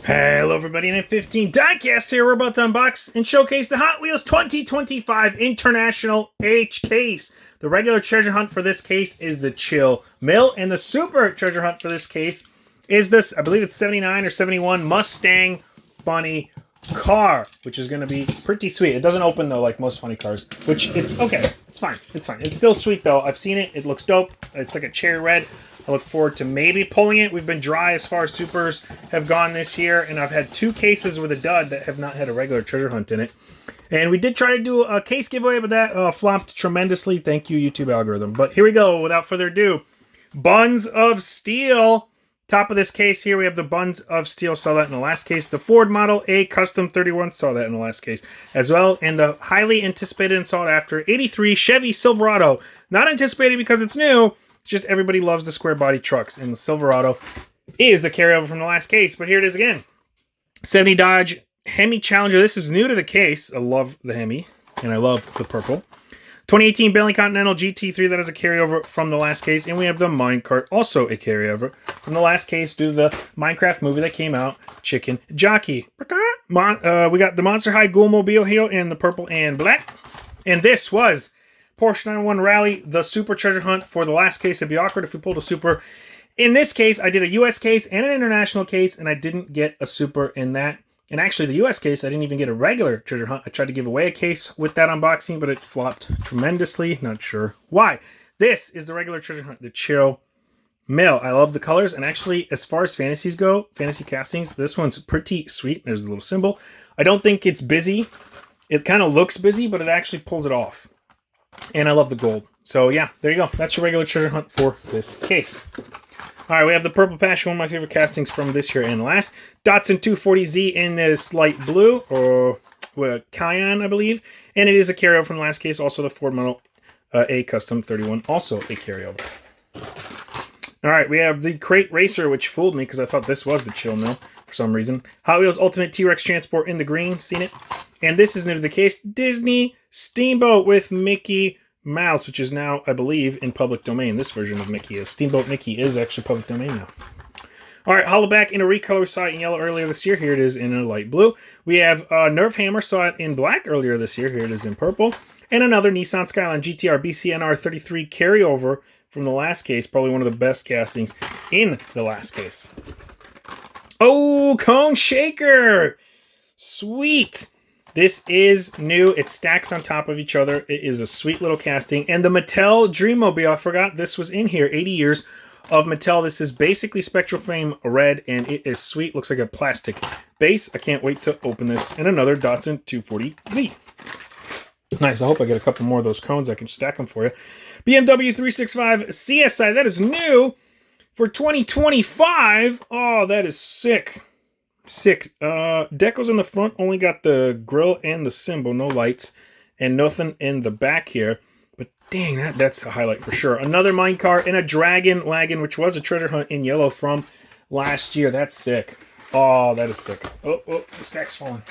Hello everybody, and N15 Diecast here. We're about to unbox and showcase the Hot Wheels 2025 International H case. The regular treasure hunt for this case is the Chill Mill, and the super treasure hunt for this case is this, I believe it's 79 or 71 Mustang Funny Car, which is going to be pretty sweet. It doesn't open though like most funny cars, which it's okay. It's fine. It's fine. It's still sweet though. I've seen it. It looks dope. It's like a cherry red. I look forward to maybe pulling it. We've been dry as far as supers have gone this year, and I've had 2 cases with a dud that have not had a regular treasure hunt in it. And we did try to do a case giveaway, but that flopped tremendously. Thank you, YouTube algorithm. But here we go. Without further ado, Buns of Steel. Top of this case here, we have the Buns of Steel. Saw that in the last case. The Ford Model A Custom 31. Saw that in the last case as well. And the highly anticipated and sought after 83 Chevy Silverado. Not anticipated because it's new. Just everybody loves the square body trucks, and the Silverado is a carryover from the last case, but here it is again. 70 Dodge Hemi Challenger. This is new to the case. I love the Hemi, and I love the purple. 2018 Bentley Continental GT3. That is a carryover from the last case, and we have the Minecart, also a carryover from the last case due to the Minecraft movie that came out, Chicken Jockey. We got the Monster High Ghoulmobile here in the purple and black, and this was Porsche 911 Rally, the super treasure hunt for the last case. It'd be awkward if we pulled a super. In this case, I did a US case and an international case, and I didn't get a super in that. And actually, the US case, I didn't even get a regular treasure hunt. I tried to give away a case with that unboxing, but it flopped tremendously. Not sure why. This is the regular treasure hunt, the Chill Mill. I love the colors, and actually, as far as fantasies go, fantasy castings, this one's pretty sweet. There's a little symbol. I don't think it's busy. It kind of looks busy, but it actually pulls it off. And I love the gold. So yeah, there you go. That's your regular treasure hunt for this case. All right, we have the Purple Passion, one of my favorite castings from this year and last. Datsun 240Z in this light blue, or cayenne, I believe. And it is a carryover from the last case. Also the Ford Model A Custom 31, also a carryover. All right, we have the Crate Racer, which fooled me because I thought this was the Chill Mill for some reason. Hot Wheels Ultimate T-Rex Transport in the green, seen it. And this is new to the case, Disney Steamboat with Mickey Mouse, which is now, I believe, in public domain. This version of Mickey is. Steamboat Mickey is actually public domain now. All right, Hollowback in a recolor. Saw it in yellow earlier this year. Here it is in a light blue. We have Nerve Hammer. Saw it in black earlier this year. Here it is in purple. And another Nissan Skyline GTR BCNR 33 carryover from the last case. Probably one of the best castings in the last case. Oh, Cone Shaker! Sweet! This is new. It stacks on top of each other. It is a sweet little casting. And the Mattel Dreammobile, I forgot this was in here. 80 years of Mattel. This is basically Spectral Frame red, and it is sweet. Looks like a plastic base. I can't wait to open this. And another Datsun 240Z. Nice. I hope I get a couple more of those cones. I can stack them for you. BMW 365 CSI. That is new for 2025. Oh, that is sick. Sick. Decals in the front, only got the grill and the symbol, no lights, and nothing in the back here. But dang, that's a highlight for sure. Another Minecart and a Dragon Wagon, which was a treasure hunt in yellow from last year. That's sick. Oh, that is sick. Oh, the stack's falling.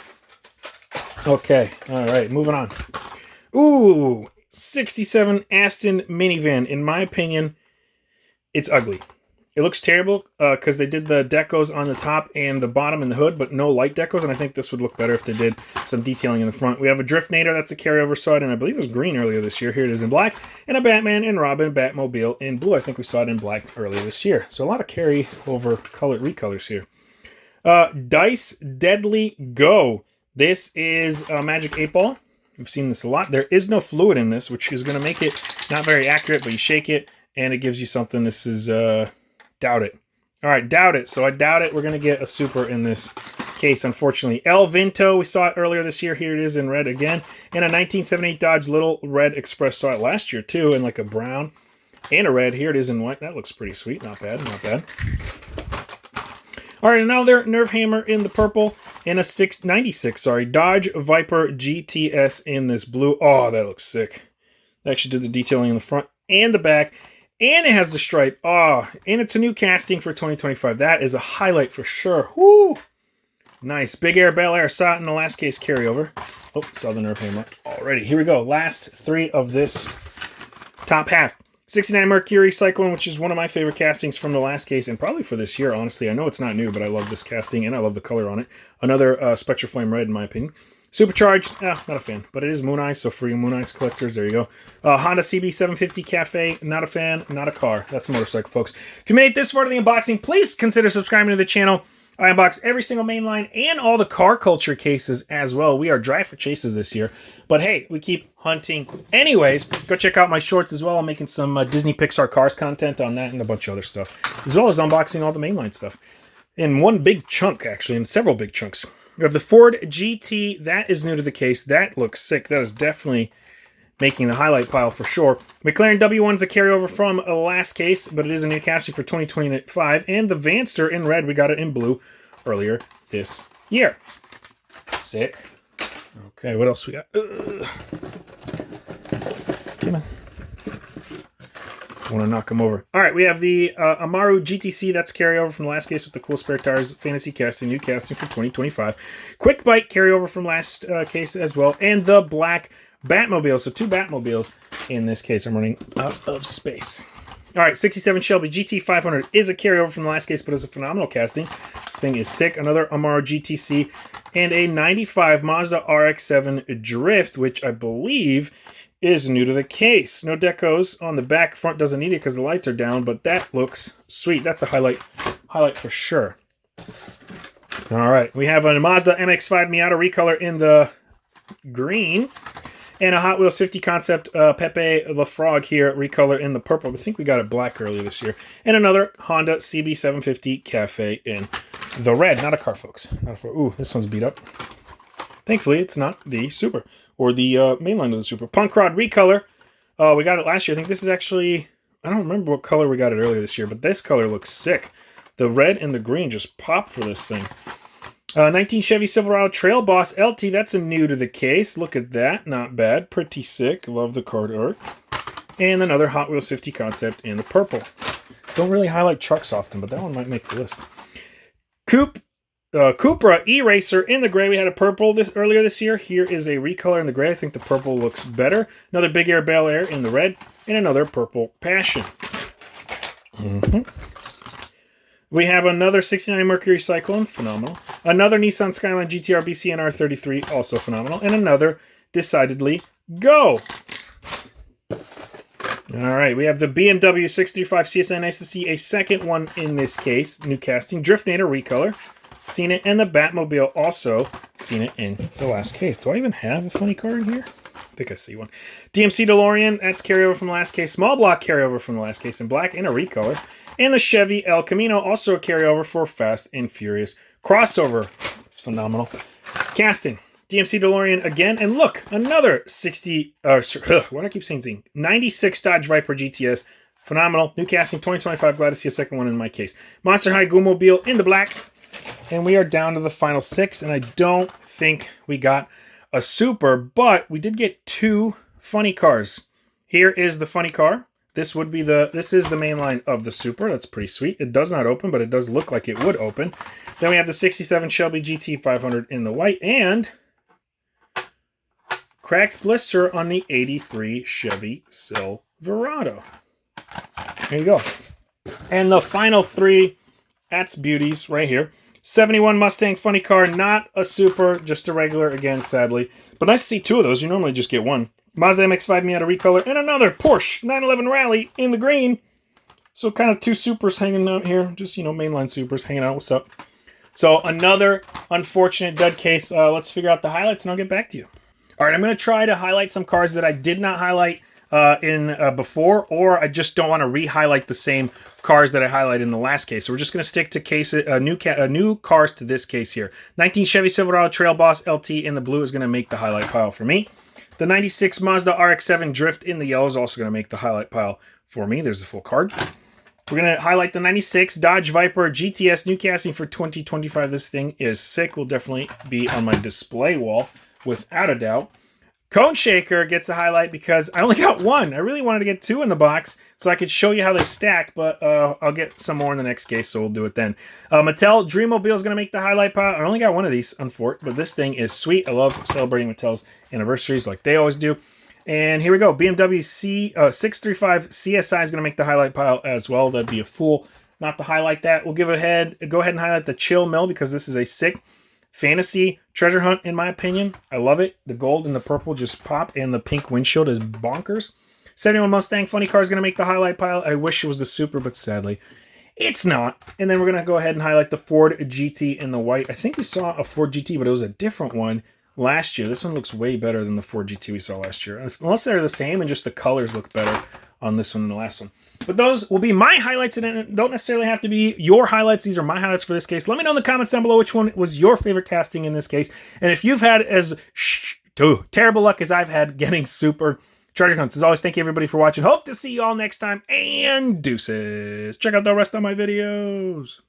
Okay, all right, moving on. Ooh, 67 Aston minivan. In my opinion, it's ugly. It looks terrible because they did the decos on the top and the bottom and the hood, but no light decos, and I think this would look better if they did some detailing in the front. We have a Driftnator, that's a carryover, saw it, and I believe it was green earlier this year. Here it is in black, and a Batman and Robin Batmobile in blue. I think we saw it in black earlier this year. So a lot of carryover recolors here. Dice Deadly Go. This is a Magic 8 Ball. We've seen this a lot. There is no fluid in this, which is going to make it not very accurate, but you shake it, and it gives you something. This is... Doubt it. All right, doubt it. So I doubt it. We're going to get a super in this case, unfortunately. El Vinto, we saw it earlier this year. Here it is in red again. And a 1978 Dodge Little Red Express. Saw it last year, too, in like a brown and a red. Here it is in white. That looks pretty sweet. Not bad, not bad. All right, another Nerve Hammer in the purple and a 696, Dodge Viper GTS in this blue. Oh, that looks sick. They actually did the detailing in the front and the back. And it has the stripe. Oh, and it's a new casting for 2025. That is a highlight for sure. Woo! Nice. Big Air, Bel Air. Saw it in the last case carryover. Oh, saw the Nerve Hammer already. Here we go. Last 3 of this top half. '69 Mercury Cyclone, which is one of my favorite castings from the last case, and probably for this year, honestly. I know it's not new, but I love this casting, and I love the color on it. Another Spectra Flame Red, in my opinion. Supercharged, not a fan, but it is Moon Eyes, so for you Moon Eyes collectors, there you go. Honda CB750 Cafe, not a fan, not a car. That's a motorcycle, folks. If you made it this far to the unboxing, please consider subscribing to the channel. I unbox every single Mainline and all the car culture cases as well. We are dry for chases this year. But hey, we keep hunting anyways. Go check out my shorts as well. I'm making some Disney Pixar Cars content on that and a bunch of other stuff. As well as unboxing all the Mainline stuff. In one big chunk, actually, in several big chunks. We have the Ford GT. That is new to the case. That looks sick. That is definitely making the highlight pile for sure. McLaren W1 is a carryover from a last case, but it is a new casting for 2025. And the Vanster in red, we got it in blue earlier this year. Sick. Okay, what else we got? Come on. I want to knock them over. All right, we have the Amaru GTC. That's carryover from the last case with the cool spare tires. Fantasy casting, new casting for 2025. Quick Bite carryover from last case as well. And the black Batmobile. So 2 Batmobiles in this case. I'm running out of space. All right, 67 Shelby GT500 is a carryover from the last case, but it's a phenomenal casting. This thing is sick. Another Amaru GTC and a 95 Mazda RX-7 Drift, which I believe is new to the case. No decos on the back. Front doesn't need it because the lights are down, but that looks sweet. That's a highlight for sure. All right, we have a Mazda MX-5 Miata recolor in the green. And a Hot Wheels 50 Concept Pepe the Frog here, recolor in the purple. I think we got it black earlier this year. And another Honda CB750 Cafe in the red. Not a car, folks. Not a Ooh, this one's beat up. Thankfully, it's not the Super. Or the mainline of the Super. Punk Rod recolor. We got it last year. I think this is actually... I don't remember what color we got it earlier this year, but this color looks sick. The red and the green just pop for this thing. 19 Chevy Silverado Trail Boss LT. That's a new to the case. Look at that. Not bad. Pretty sick. Love the card art. And another Hot Wheels 50 Concept in the purple. Don't really highlight trucks often, but that one might make the list. Cupra E-Racer in the gray. We had a purple earlier this year. Here is a recolor in the gray. I think the purple looks better. Another Big Air Bel Air in the red. And another Purple Passion. We have another 69 Mercury Cyclone, phenomenal. Another Nissan Skyline GTR BC NR33, also phenomenal. And another Decidedly Go. All right, we have the BMW 635 CSN. Nice to see a second one in this case. New casting. Driftnator recolor. Seen it. And the Batmobile also seen it in the last case. Do I even have a funny car in here? I think I see one. DMC DeLorean, that's carryover from the last case. Small block carryover from the last case in black and a recolor. And the Chevy El Camino, also a carryover for Fast and Furious crossover. It's phenomenal. Casting. DMC DeLorean again. And look, another 96 Dodge Viper GTS. Phenomenal. New casting 2025. Glad to see a second one in my case. Monster High Goomobile in the black. And we are down to the final 6. And I don't think we got a Super, but we did get 2 funny cars. Here is the funny car. This is the main line of the Super. That's pretty sweet. It does not open, but it does look like it would open. Then we have the 67 Shelby GT500 in the white and cracked blister on the 83 Chevy Silverado. There you go. And the final 3, that's beauties right here. 71 Mustang Funny Car, not a Super, just a regular again, sadly. But nice to see 2 of those. You normally just get 1. Mazda MX-5 Miata recolor, and another Porsche 911 Rally in the green. So kind of 2 Supers hanging out here. Just, mainline Supers hanging out. What's up? So another unfortunate dud case. Let's figure out the highlights, and I'll get back to you. All right, I'm going to try to highlight some cars that I did not highlight before, or I just don't want to re-highlight the same cars that I highlighted in the last case. So we're just going to stick to new cars to this case here. 19 Chevy Silverado Trail Boss LT in the blue is going to make the highlight pile for me. The 96 Mazda RX-7 Drift in the yellow is also going to make the highlight pile for me. There's the full card. We're going to highlight the 96 Dodge Viper GTS new casting for 2025. This thing is sick. Will definitely be on my display wall without a doubt. Cone Shaker gets a highlight because I only got 1. I really wanted to get 2 in the box so I could show you how they stack, but I'll get some more in the next case, so we'll do it then. Mattel Dreammobile is going to make the highlight pile. I only got 1 of these, unfortunately, but this thing is sweet. I love celebrating Mattel's anniversaries like they always do. And here we go. BMW 635 CSI is going to make the highlight pile as well. That'd be a fool not to highlight that. We'll go ahead and highlight the Chill Mill because this is a sick fantasy treasure hunt, in my opinion. I love it. The gold and the purple just pop, and the pink windshield is bonkers. 71 Mustang Funny Car is going to make the highlight pile. I wish it was the Super, but sadly, it's not. And then we're going to go ahead and highlight the Ford GT in the white. I think we saw a Ford GT, but it was a different one last year. This one looks way better than the Ford GT we saw last year. Unless they're the same and just the colors look better on this one than the last one. But those will be my highlights, and it don't necessarily have to be your highlights. These are my highlights for this case. Let me know in the comments down below which one was your favorite casting in this case. And if you've had as terrible luck as I've had getting Super treasure hunts. As always, thank you everybody for watching. Hope to see you all next time, and deuces. Check out the rest of my videos.